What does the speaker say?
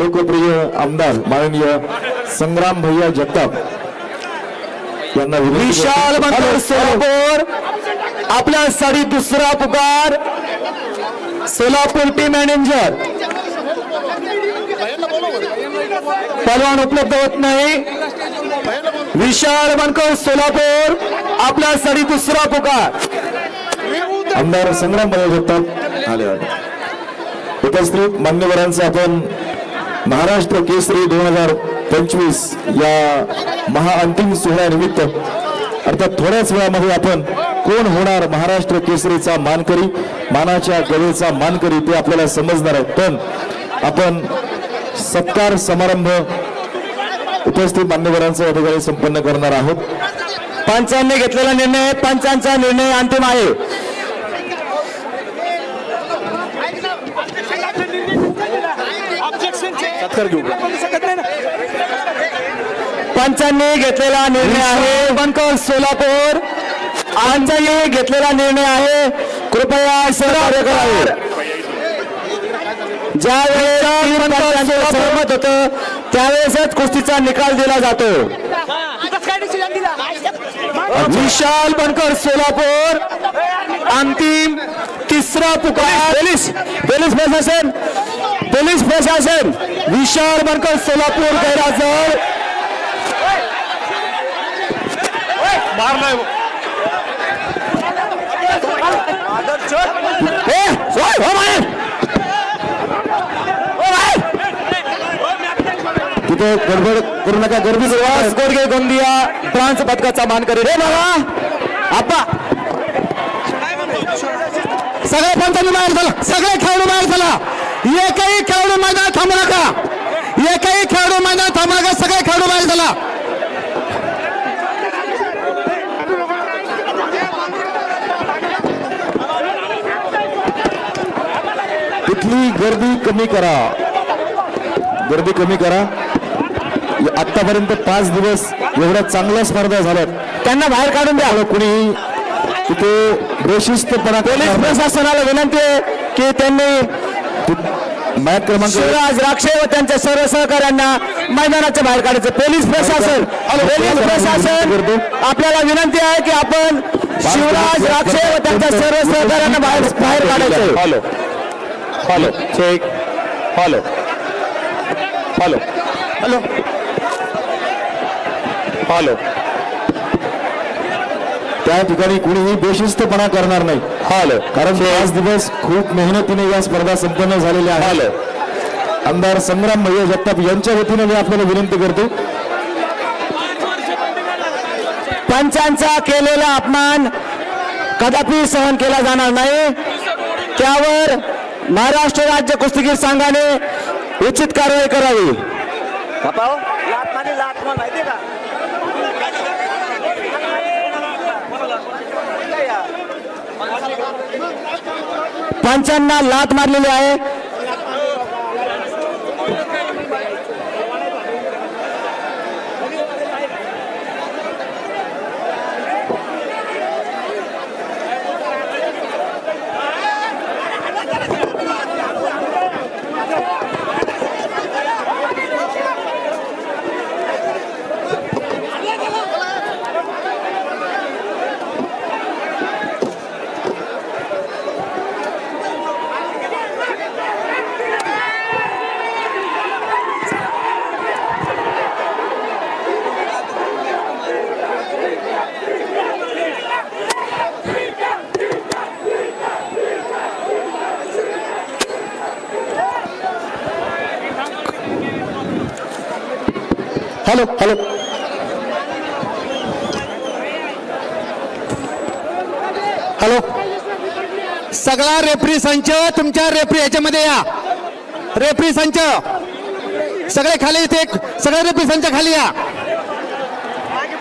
लोकप्रिय आमदार माननीय संग्राम भैया जगताप यांना विशाल बंदर सोलापूर आपल्यासाठी दुसरा पुकार सोलापूर टीम मॅनेजर पहलवान उपलब्ध होत नाही। विशाल बनकर सोलापूर आपल्यासाठी दुसरा पुकार आमदार संग्राम भैया जगताप आले उपस्थित मान्यवरांचा आपण महाराष्ट्र केसरी 2025 या महाअंतिम सोहळ्यानिमित्त अर्थात थोड्याच वेळामध्ये आपण कोण होणार महाराष्ट्र केसरीचा मानकरी मानाच्या गळेचा मानकरी ते आपल्याला समजणार आहे। पण आपण सत्कार समारंभ उपस्थित मान्यवरांचा या ठिकाणी संपन्न करणार आहोत। पंचांनी घेतलेला निर्णय पंचांचा निर्णय अंतिम आहे। पंचांनी घेतलेला निर्णय आहे बनकर सोलापूर आमचाही घेतलेला निर्णय आहे। कृपया सहकार्य करावे। ज्यावेळेस सहमत होतं त्यावेळेसच कुस्तीचा निकाल दिला जातो। विशाल बनकर सोलापूर अंतिम तिसरा पुकार पोलीस प्रशासन विशाल बनकर सोलापूर गैरहजर तिथे गडबड करू नका गर्दी सुहास गोडगे गोंदिया ब्रांच पदकाचा मानकरी रे बाबा आप्पा सगळे पंचांनी बाहेर झाला सगळे खेळाडू बाहेर झाला एकही खेळाडू मैदान थांबू नका एकही खेळाडू मैदान थांबू नका सगळे खेळाडू बाहेर झाला तिथली गर्दी कमी करा गर्दी कमी करा। आतापर्यंत 5 दिवस एवढ्या चांगल्या स्पर्धा झाल्यात त्यांना बाहेर काढून द्या। कुणी तिथे बेशिस्तपणा पोलीस प्रशासनाला विनंती आहे की त्यांनी मॅच क्रमांक शिवराज राक्षे व त्यांच्या सर्व सहकाऱ्यांना मैदानाच्या बाहेर काढायचं। पोलीस प्रशासन आपल्याला विनंती आहे की आपण शिवराज राक्षे व त्यांच्या सर्व सहकाऱ्यांना बाहेर काढायचं। Hello hello check hello hello hello hello त्या ठिकाणी कुणीही बेशिस्तपणा करणार नाही। हॅलो कारण 5 दिवस खूप मेहनतीने या स्पर्धा संपन्न झालेल्या आहेत। हॅलो आमदार संग्राम भैया जगताप यांच्या वतीने मी आपल्याला विनंती करतो पंचांचा केलेला अपमान कदापि सहन केला जाणार नाही। त्यावर महाराष्ट्र राज्य कुस्तीगीर संघाने उचित कारवाई करावी। पंचांना लात मारलेली आहे। हॅलो हॅलो हॅलो सगळा रेफरी संच तुमच्या रेफरी याच्यामध्ये या। रेफरी संच सगळे खाली इथे सगळे रेफरी संच खाली या।